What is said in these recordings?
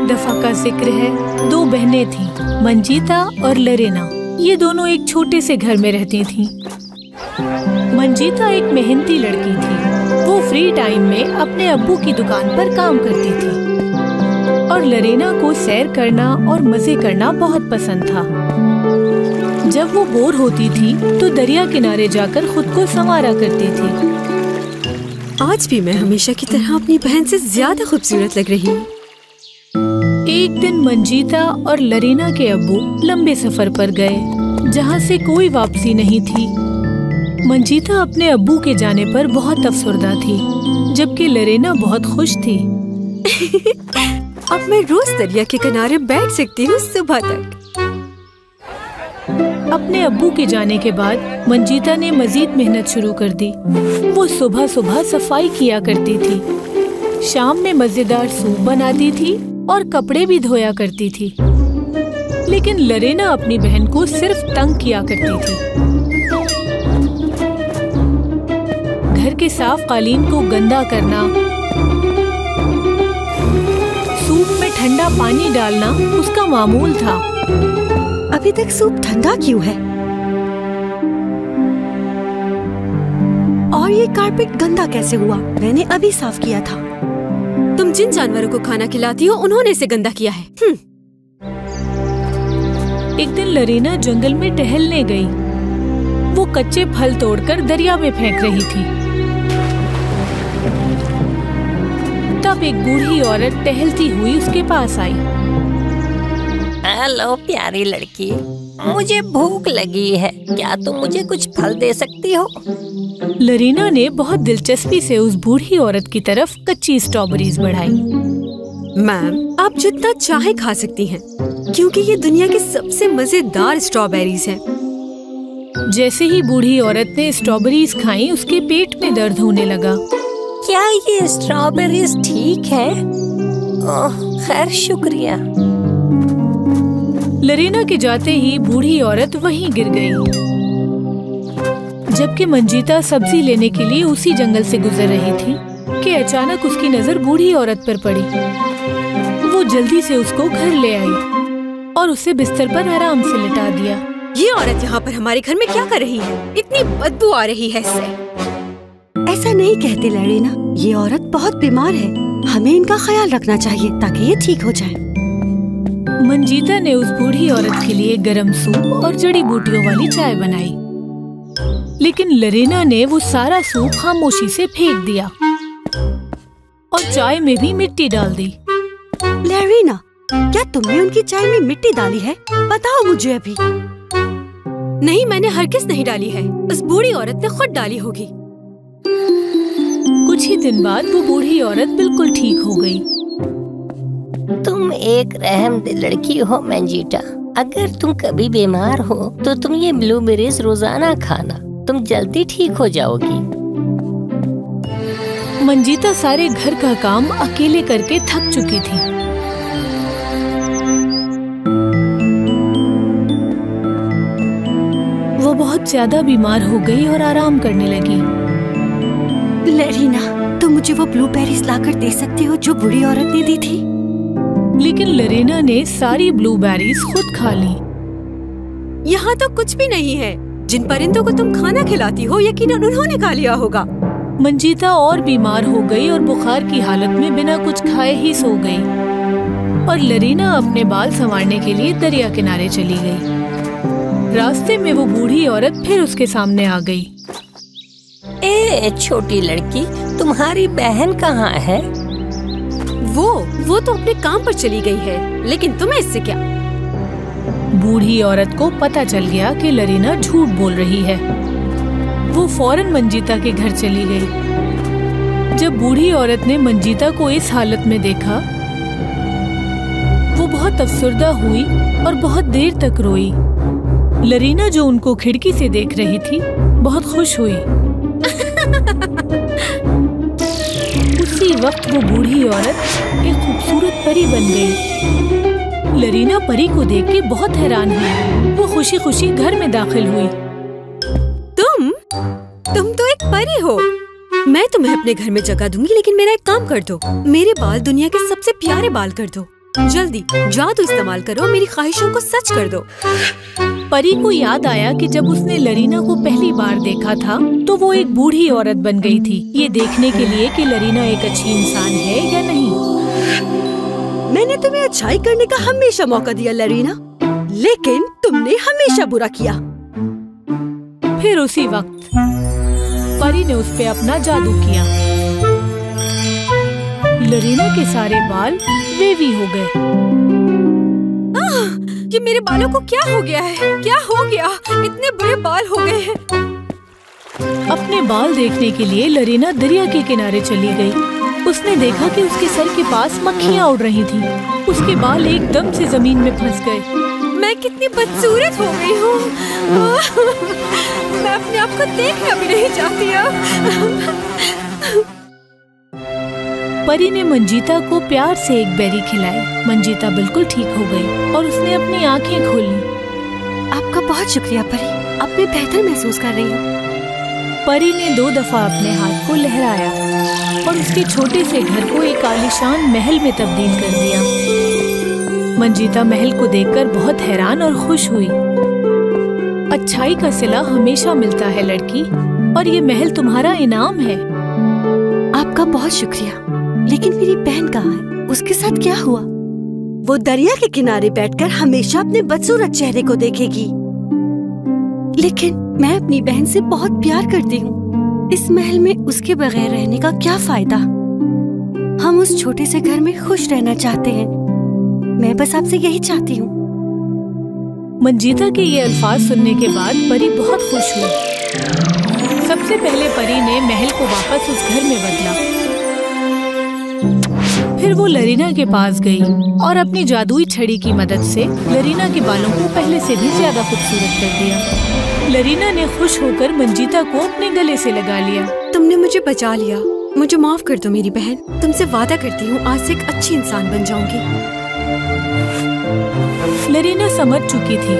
दफा का जिक्र है, दो बहनें थीं, मंजीता और लरेना। ये दोनों एक छोटे से घर में रहती थीं। मंजीता एक मेहनती लड़की थी। वो फ्री टाइम में अपने अब्बू की दुकान पर काम करती थी और लरेना को सैर करना और मजे करना बहुत पसंद था। जब वो बोर होती थी तो दरिया किनारे जाकर खुद को संवारा करती थी। आज भी मैं हमेशा की तरह अपनी बहन से ज्यादा खूबसूरत लग रही हूँ। एक दिन मंजीता और लरेना के अब्बू लंबे सफर पर गए, जहाँ से कोई वापसी नहीं थी। मंजीता अपने अब्बू के जाने पर बहुत अफसरदा थी, जबकि लरेना बहुत खुश थी। अब मैं रोज दरिया के किनारे बैठ सकती हूँ सुबह तक। अपने अब्बू के जाने के बाद मंजीता ने मजीद मेहनत शुरू कर दी। वो सुबह सुबह सफाई किया करती थी, शाम में मजेदार सूप बनाती थी और कपड़े भी धोया करती थी। लेकिन लरेना अपनी बहन को सिर्फ तंग किया करती थी। घर के साफ कालीन को गंदा करना, सूप में ठंडा पानी डालना उसका मामूल था। अभी तक सूप ठंडा क्यों है? और ये कारपेट गंदा कैसे हुआ? मैंने अभी साफ किया था। तुम जिन जानवरों को खाना खिलाती हो उन्होंने इसे गंदा किया है। एक दिन लरेना जंगल में टहलने गई। वो कच्चे फल तोड़कर दरिया में फेंक रही थी। तब एक बूढ़ी औरत टहलती हुई उसके पास आई। हेलो प्यारी लड़की, मुझे भूख लगी है, क्या तुम मुझे कुछ फल दे सकती हो? लरेना ने बहुत दिलचस्पी से उस बूढ़ी औरत की तरफ कच्ची स्ट्रॉबेरीज बढ़ाई। मैम, आप जितना चाहे खा सकती हैं, क्योंकि ये दुनिया की सबसे मजेदार स्ट्रॉबेरीज हैं। जैसे ही बूढ़ी औरत ने स्ट्रॉबेरीज खाई, उसके पेट में दर्द होने लगा। क्या ये स्ट्रॉबेरीज ठीक है? ओह, खैर शुक्रिया। लरेना के जाते ही बूढ़ी औरत वहीं गिर गई, जबकि मंजीता सब्जी लेने के लिए उसी जंगल से गुजर रही थी कि अचानक उसकी नजर बूढ़ी औरत पर पड़ी। वो जल्दी से उसको घर ले आई और उसे बिस्तर पर आराम से लिटा दिया। ये औरत यहाँ पर हमारे घर में क्या कर रही है? इतनी बदबू आ रही है इससे। ऐसा नहीं कहते लरेना, ये औरत बहुत बीमार है, हमें इनका ख्याल रखना चाहिए ताकि ये ठीक हो जाए। मंजीता ने उस बूढ़ी औरत के लिए गरम सूप और जड़ी बूटियों वाली चाय बनाई, लेकिन लरेना ने वो सारा सूप खामोशी से फेंक दिया और चाय में भी मिट्टी डाल दी। लरेना, क्या तुमने उनकी चाय में मिट्टी डाली है? बताओ मुझे अभी। नहीं, मैंने हरगिज़ नहीं डाली है, उस बूढ़ी औरत ने खुद डाली होगी। कुछ ही दिन बाद वो बूढ़ी औरत बिल्कुल ठीक हो गई। तुम एक रहमदिल लड़की हो मंजीता। अगर तुम कभी बीमार हो तो तुम ये ब्लूबेरीज रोजाना खाना, तुम जल्दी ठीक हो जाओगी। मंजीता सारे घर का काम अकेले करके थक चुकी थी। वो बहुत ज्यादा बीमार हो गई और आराम करने लगी। लरेना, तुम मुझे वो ब्लूबेरीज लाकर दे सकती हो जो बूढ़ी औरत ने दी थी? लेकिन लरेना ने सारी ब्लूबेरीज खुद खा ली। यहाँ तो कुछ भी नहीं है। जिन परिंदों को तुम खाना खिलाती हो, यकीनन उन्होंने खा लिया होगा। मंजीता और बीमार हो गई और बुखार की हालत में बिना कुछ खाए ही सो गई और लरेना अपने बाल संवारने के लिए दरिया किनारे चली गई। रास्ते में वो बूढ़ी औरत फिर उसके सामने आ गई। ए छोटी लड़की, तुम्हारी बहन कहाँ है? वो तो अपने काम पर चली गई है, लेकिन तुम्हें इससे क्या? बूढ़ी औरत को पता चल गया कि लरेना झूठ बोल रही है। वो फौरन मंजीता के घर चली गई। जब बूढ़ी औरत ने मंजीता को इस हालत में देखा, वो बहुत अफसरदा हुई और बहुत देर तक रोई। लरेना, जो उनको खिड़की से देख रही थी, बहुत खुश हुई। उसी वक्त वो बूढ़ी औरत एक खूबसूरत परी बन गई। लरेना परी को देख के बहुत हैरान हुई। वो खुशी खुशी घर में दाखिल हुई। तुम तो एक परी हो। मैं तुम्हें अपने घर में जगह दूंगी, लेकिन मेरा एक काम कर दो। मेरे बाल दुनिया के सबसे प्यारे बाल कर दो। जल्दी जादू इस्तेमाल करो, मेरी ख्वाहिशों को सच कर दो। परी को याद आया कि जब उसने लरीना को पहली बार देखा था तो वो एक बूढ़ी औरत बन गई थी, ये देखने के लिए कि लरीना एक अच्छी इंसान है या नहीं। मैंने तुम्हें अच्छाई करने का हमेशा मौका दिया लरीना, लेकिन तुमने हमेशा बुरा किया। फिर उसी वक्त परी ने उस पे अपना जादू किया। लरीना के सारे बाल वेवी हो गए। ये मेरे बालों को क्या हो गया है? क्या हो गया? इतने बड़े बाल हो गए हैं। अपने बाल देखने के लिए लरीना दरिया के किनारे चली गई। उसने देखा कि उसके सर के पास मक्खियाँ उड़ रही थीं। उसके बाल एकदम से जमीन में फंस गए। मैं कितनी बदसूरत हो गई हूँ। मैं अपने आप को देखना भी नहीं चाहती अब। परी ने मंजीता को प्यार से एक बेरी खिलाई। मंजीता बिल्कुल ठीक हो गई और उसने अपनी आंखें खोली। आपका बहुत शुक्रिया परी, अब मैं बेहतर महसूस कर रही हूँ। परी ने 2 दफा अपने हाथ को लहराया और उसके छोटे से घर को एक आलीशान महल में तब्दील कर दिया। मंजीता महल को देखकर बहुत हैरान और खुश हुई। अच्छाई का सिला हमेशा मिलता है लड़की, और ये महल तुम्हारा इनाम है। आपका बहुत शुक्रिया, लेकिन मेरी बहन कहाँ है? उसके साथ क्या हुआ? वो दरिया के किनारे बैठकर हमेशा अपने बदसूरत चेहरे को देखेगी। लेकिन मैं अपनी बहन से बहुत प्यार करती हूँ। इस महल में उसके बगैर रहने का क्या फायदा? हम उस छोटे से घर में खुश रहना चाहते हैं। मैं बस आपसे यही चाहती हूँ। मंजीता के ये अल्फाज सुनने के बाद परी बहुत खुश हुई। सबसे पहले परी ने महल को वापस उस घर में बदला। फिर वो लरीना के पास गई और अपनी जादुई छड़ी की मदद से लरीना के बालों को पहले से भी ज्यादा खूबसूरत कर दिया। लरीना ने खुश होकर मंजीता को अपने गले से लगा लिया। तुमने मुझे बचा लिया। मुझे माफ कर दो मेरी बहन। तुमसे वादा करती हूँ आज से एक अच्छी इंसान बन जाऊंगी। लरीना समझ चुकी थी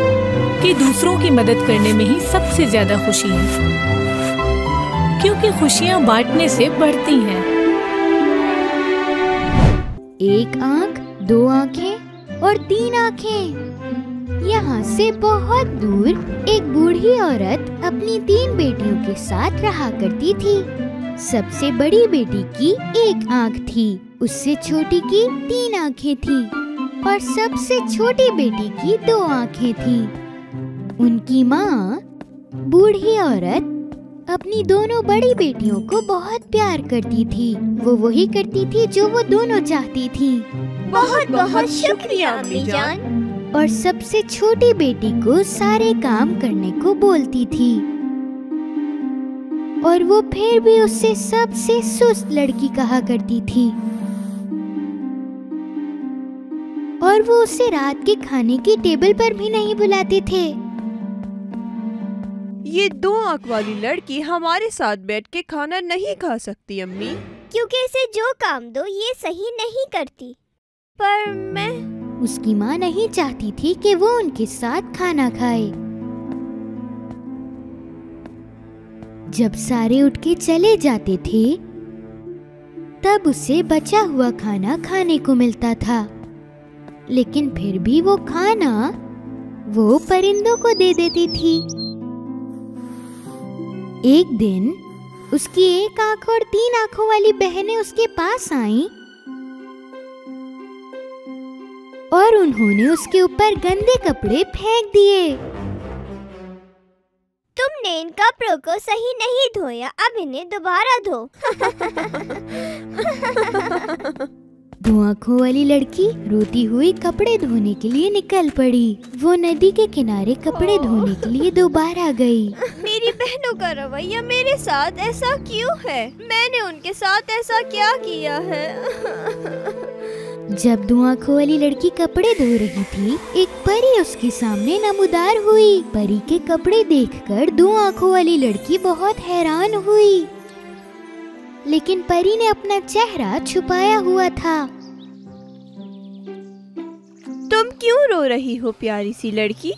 कि दूसरों की मदद करने में ही सबसे ज्यादा खुशी है, क्योंकि खुशियाँ बांटने से बढ़ती हैं। एक आँख, 2 आँखें और 3 आँखें। यहाँ से बहुत दूर एक बूढ़ी औरत अपनी 3 बेटियों के साथ रहा करती थी। सबसे बड़ी बेटी की 1 आँख थी, उससे छोटी की 3 आँखें थी और सबसे छोटी बेटी की 2 आँखें थी। उनकी माँ बूढ़ी औरत अपनी दोनों बड़ी बेटियों को बहुत प्यार करती थी। वो वही करती थी जो वो दोनों चाहती थी। बहुत बहुत शुक्रिया अम्मी जान। और सबसे छोटी बेटी को सारे काम करने को बोलती थी, और वो फिर भी उससे सबसे सुस्त लड़की कहा करती थी। और वो उसे रात के खाने की टेबल पर भी नहीं बुलाते थे। ये 2 आँख वाली लड़की हमारे साथ बैठ के खाना नहीं खा सकती अम्मी, क्योंकि इसे जो काम दो ये सही नहीं करती। पर मैं उसकी माँ नहीं चाहती थी कि वो उनके साथ खाना खाए। जब सारे उठ के चले जाते थे तब उसे बचा हुआ खाना खाने को मिलता था, लेकिन फिर भी वो खाना वो परिंदों को दे देती थी। एक दिन उसकी 1 आँख और 3 आँखों वाली बहनें उसके पास आईं और उन्होंने उसके ऊपर गंदे कपड़े फेंक दिए। तुमने इन कपड़ों को सही नहीं धोया, अब इन्हें दोबारा धो। 2 आँखों वाली लड़की रोती हुई कपड़े धोने के लिए निकल पड़ी। वो नदी के किनारे कपड़े धोने के लिए दोबारा गई। मेरी बहनों का रवैया मेरे साथ ऐसा क्यों है? मैंने उनके साथ ऐसा क्या किया है? जब 2 आँखों वाली लड़की कपड़े धो रही थी, एक परी उसके सामने नमूदार हुई। परी के कपड़े देखकर 2 आँखों वाली लड़की बहुत हैरान हुई, लेकिन परी ने अपना चेहरा छुपाया हुआ था। तुम क्यों रो रही हो प्यारी सी लड़की?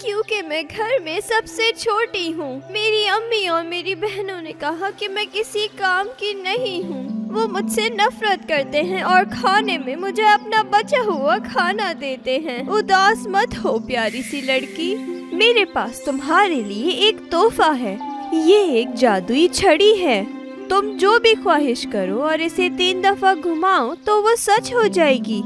क्योंकि मैं घर में सबसे छोटी हूँ। मेरी अम्मी और मेरी बहनों ने कहा कि मैं किसी काम की नहीं हूँ। वो मुझसे नफरत करते हैं और खाने में मुझे अपना बचा हुआ खाना देते हैं। उदास मत हो प्यारी सी लड़की, मेरे पास तुम्हारे लिए एक तोहफा है। ये एक जादुई छड़ी है। तुम जो भी ख्वाहिश करो और इसे 3 दफा घुमाओ तो वो सच हो जाएगी।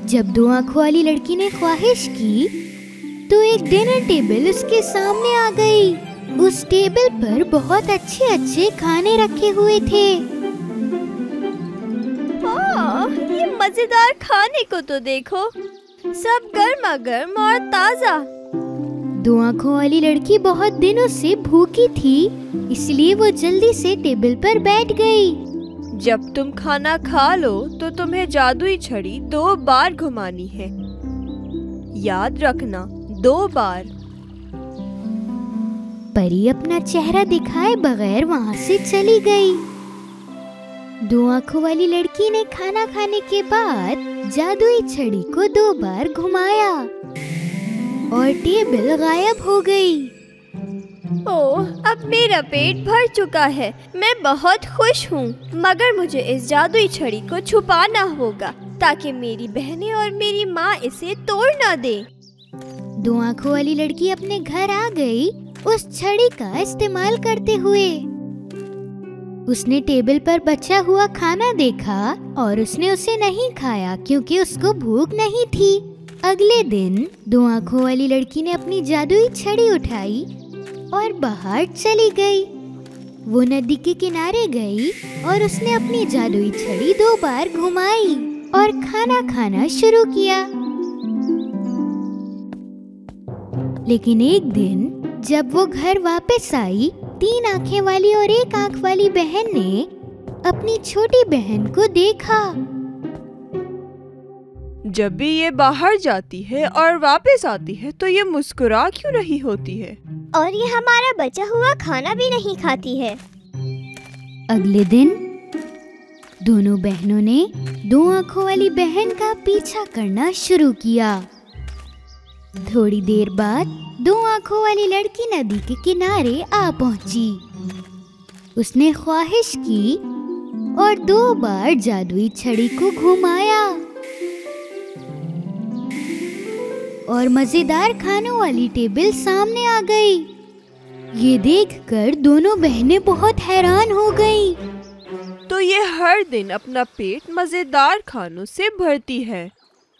जब 2 आँखों वाली लड़की ने ख्वाहिश की तो एक डिनर टेबल उसके सामने आ गई। उस टेबल पर बहुत अच्छे अच्छे खाने रखे हुए थे। ये मजेदार खाने को तो देखो, सब गर्मा गर्म और ताजा। 2 आँखों वाली लड़की बहुत दिनों से भूखी थी, इसलिए वो जल्दी से टेबल पर बैठ गई। जब तुम खाना खा लो तो तुम्हें जादुई छड़ी 2 बार घुमानी है। याद रखना, 2 बार। परी अपना चेहरा दिखाए बगैर वहाँ से चली गई। 2 आँखों वाली लड़की ने खाना खाने के बाद जादुई छड़ी को 2 बार घुमाया और टेबल गायब हो गई। ओह, अब मेरा पेट भर चुका है। मैं बहुत खुश हूँ, मगर मुझे इस जादुई छड़ी को छुपाना होगा ताकि मेरी बहनें और मेरी माँ इसे तोड़ ना दे। 2 आँखों वाली लड़की अपने घर आ गई उस छड़ी का इस्तेमाल करते हुए। उसने टेबल पर बचा हुआ खाना देखा और उसने उसे नहीं खाया क्योंकि उसको भूख नहीं थी। अगले दिन 2 आँखों वाली लड़की ने अपनी जादुई छड़ी उठाई और बाहर चली गई। वो नदी के किनारे गई और उसने अपनी जादुई छड़ी 2 बार घुमाई और खाना खाना शुरू किया। लेकिन एक दिन जब वो घर वापस आई, 3 आँखें वाली और 1 आँख वाली बहन ने अपनी छोटी बहन को देखा। जब भी ये बाहर जाती है और वापस आती है तो ये मुस्कुरा क्यों रही होती है? और ये हमारा बचा हुआ खाना भी नहीं खाती है। अगले दिन दोनों बहनों ने 2 आँखों वाली बहन का पीछा करना शुरू किया। थोड़ी देर बाद 2 आँखों वाली लड़की नदी के किनारे आ पहुंची। उसने ख्वाहिश की और 2 बार जादुई छड़ी को घुमाया और मजेदार खानों वाली टेबल सामने आ गई। ये देखकर दोनों बहनें बहुत हैरान हो गईं। तो ये हर दिन अपना पेट मजेदार खानों से भरती है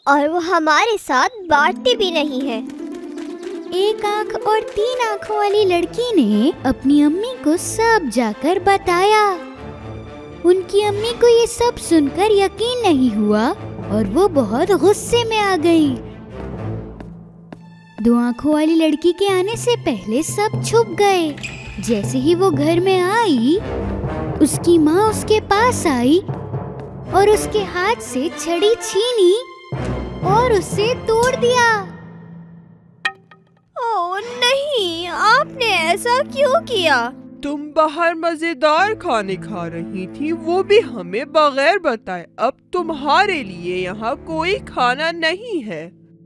और वो हमारे साथ बांटती भी नहीं है। 1 आँख और 3 आँखों वाली लड़की ने अपनी अम्मी को सब जाकर बताया। उनकी अम्मी को ये सब सुनकर यकीन नहीं हुआ और वो बहुत गुस्से में आ गई। 2 आँखों वाली लड़की के आने से पहले सब छुप गए। जैसे ही वो घर में आई, उसकी माँ उसके पास आई और उसके हाथ से छड़ी छीनी और उसे तोड़ दिया। ओह नहीं, आपने ऐसा क्यों किया? तुम बाहर मजेदार खाने खा रही थी, वो भी हमें बगैर बताए। अब तुम्हारे लिए यहाँ कोई खाना नहीं है।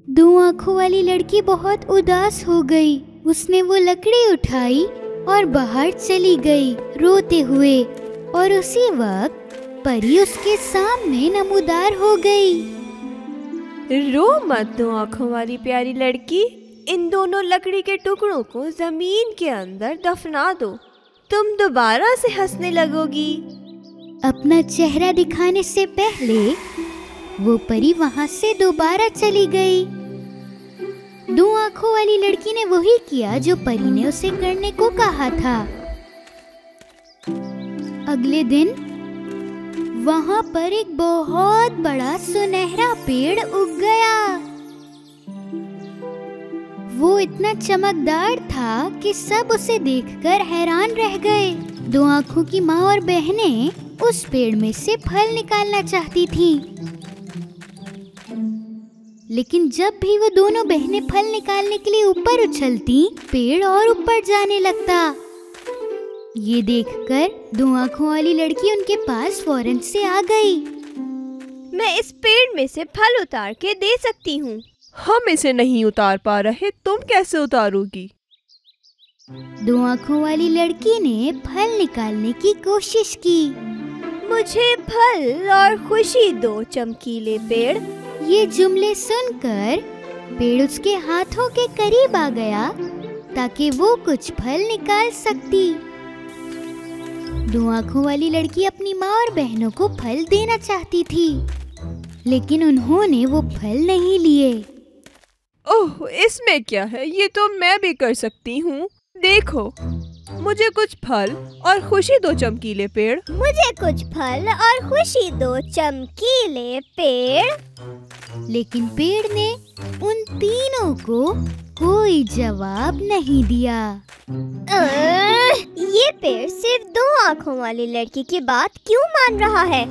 2 आँखों वाली लड़की बहुत उदास हो गई। उसने वो लकड़ी उठाई और बाहर चली गई रोते हुए, और उसी वक्त परी उसके सामने नमूदार हो गई। रो मत 2 आँखों वाली प्यारी लड़की, इन दोनों लकड़ी के टुकड़ों को जमीन के अंदर दफना दो, तुम दोबारा से हंसने लगोगी। अपना चेहरा दिखाने से पहले वो परी वहाँ से दोबारा चली गई। 2 आँखों वाली लड़की ने वही किया जो परी ने उसे करने को कहा था। अगले दिन वहाँ पर एक बहुत बड़ा सुनहरा पेड़ उग गया। वो इतना चमकदार था कि सब उसे देखकर हैरान रह गए। 2 आँखों की माँ और बहनें उस पेड़ में से फल निकालना चाहती थी, लेकिन जब भी वो दोनों बहनें फल निकालने के लिए ऊपर उछलती, पेड़ और ऊपर जाने लगता। ये देखकर 2 आँखों वाली लड़की उनके पास फौरन से आ गई। मैं इस पेड़ में से फल उतार के दे सकती हूँ। हम इसे नहीं उतार पा रहे, तुम कैसे उतारोगी? 2 आँखों वाली लड़की ने फल निकालने की कोशिश की, मुझे फल और खुशी दो चमकीले पेड़। ये जुमले सुनकर पेड़ उसके हाथों के करीब आ गया ताकि वो कुछ फल निकाल सकती। दो आँखों वाली लड़की अपनी माँ और बहनों को फल देना चाहती थी, लेकिन उन्होंने वो फल नहीं लिए। ओह, इसमें क्या है, ये तो मैं भी कर सकती हूँ। देखो, मुझे कुछ फल और खुशी दो चमकीले पेड़। मुझे कुछ फल और खुशी दो चमकीले पेड़। लेकिन पेड़ ने उन तीनों को कोई जवाब नहीं दिया। ये पेड़ सिर्फ दो आँखों वाली लड़की की बात क्यों मान रहा है?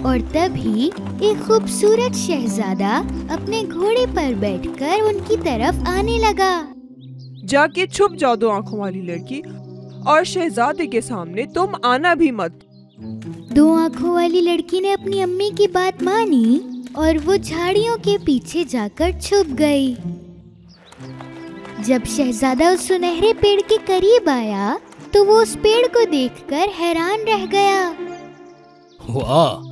और तभी एक खूबसूरत शहजादा अपने घोड़े पर बैठकर उनकी तरफ आने लगा। जाके छुप जाओ दो आँखों वाली लड़की, और शहजादे के सामने तुम आना भी मत। दो आँखों वाली लड़की ने अपनी अम्मी की बात मानी और वो झाड़ियों के पीछे जाकर छुप गई। जब शहजादा उस सुनहरे पेड़ के करीब आया तो वो उस पेड़ को देखकर हैरान रह गया। वाह!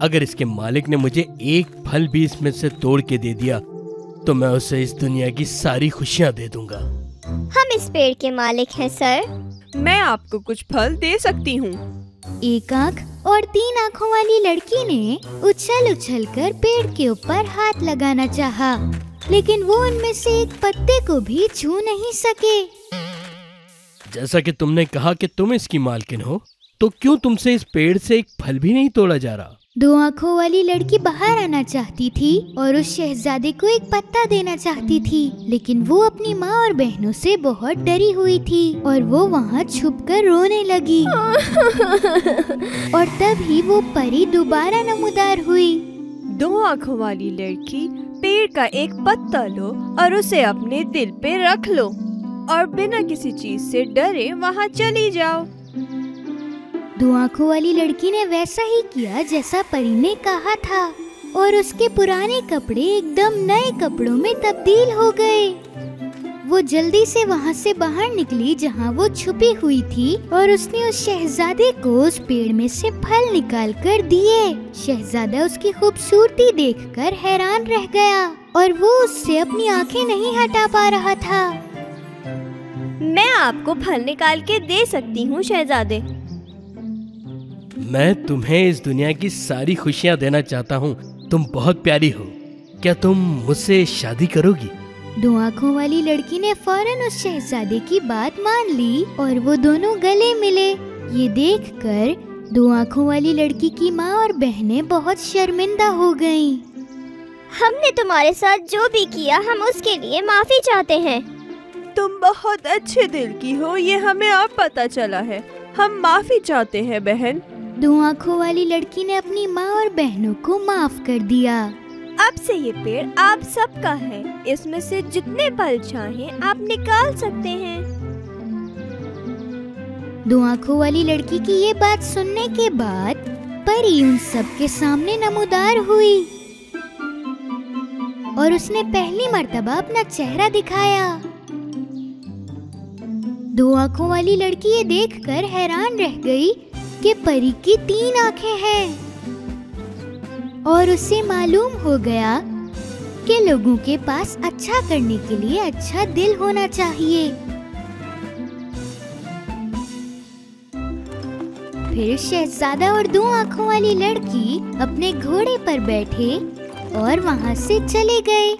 अगर इसके मालिक ने मुझे एक फल भी इसमें से तोड़ के दे दिया तो मैं उसे इस दुनिया की सारी खुशियाँ दे दूंगा। हम इस पेड़ के मालिक हैं सर। मैं आपको कुछ फल दे सकती हूँ। एक आँख और तीन आँखों वाली लड़की ने उछल उछल कर पेड़ के ऊपर हाथ लगाना चाहा, लेकिन वो उनमें से एक पत्ते को भी छू नहीं सके। जैसा कि तुमने कहा कि तुम इसकी मालकिन हो, तो क्यों तुमसे इस पेड़ से एक फल भी नहीं तोड़ा जा रहा? दो आँखों वाली लड़की बाहर आना चाहती थी और उस शहजादे को एक पत्ता देना चाहती थी, लेकिन वो अपनी माँ और बहनों से बहुत डरी हुई थी और वो वहाँ छुपकर रोने लगी। और तभी वो परी दोबारा नमूदार हुई। दो आँखों वाली लड़की, पेड़ का एक पत्ता लो और उसे अपने दिल पे रख लो और बिना किसी चीज से डरे वहाँ चली जाओ। दो आँखों वाली लड़की ने वैसा ही किया जैसा परी ने कहा था और उसके पुराने कपड़े एकदम नए कपड़ों में तब्दील हो गए। वो जल्दी से वहाँ से बाहर निकली जहाँ वो छुपी हुई थी और उसने उस शहजादे को उस पेड़ में से फल निकाल कर दिए। शहजादा उसकी खूबसूरती देखकर हैरान रह गया और वो उससे अपनी आंखें नहीं हटा पा रहा था। मैं आपको फल निकाल के दे सकती हूँ शहजादे। मैं तुम्हें इस दुनिया की सारी खुशियाँ देना चाहता हूँ। तुम बहुत प्यारी हो। क्या तुम मुझसे शादी करोगी? दो आँखों वाली लड़की ने फौरन उस शहजादे की बात मान ली और वो दोनों गले मिले। ये देखकर दो आँखों वाली लड़की की माँ और बहनें बहुत शर्मिंदा हो गईं। हमने तुम्हारे साथ जो भी किया हम उसके लिए माफी चाहते हैं। तुम बहुत अच्छे दिल की हो, ये हमें अब पता चला है। हम माफी चाहते हैं बहन। दो आँखों वाली लड़की ने अपनी माँ और बहनों को माफ कर दिया। अब से ये पेड़ आप सबका है। इसमें से जितने फल चाहें आप निकाल सकते हैं। दो आँखों वाली लड़की की ये बात सुनने के बाद परी उन सब के सामने नमूदार हुई और उसने पहली मर्तबा अपना चेहरा दिखाया। दो आँखों वाली लड़की ये देखकर हैरान रह गई कि परी की 3 आँखें हैं और उसे मालूम हो गया कि लोगों के पास अच्छा करने के लिए अच्छा दिल होना चाहिए। फिर शहजादा और दो आँखों वाली लड़की अपने घोड़े पर बैठे और वहाँ से चले गए।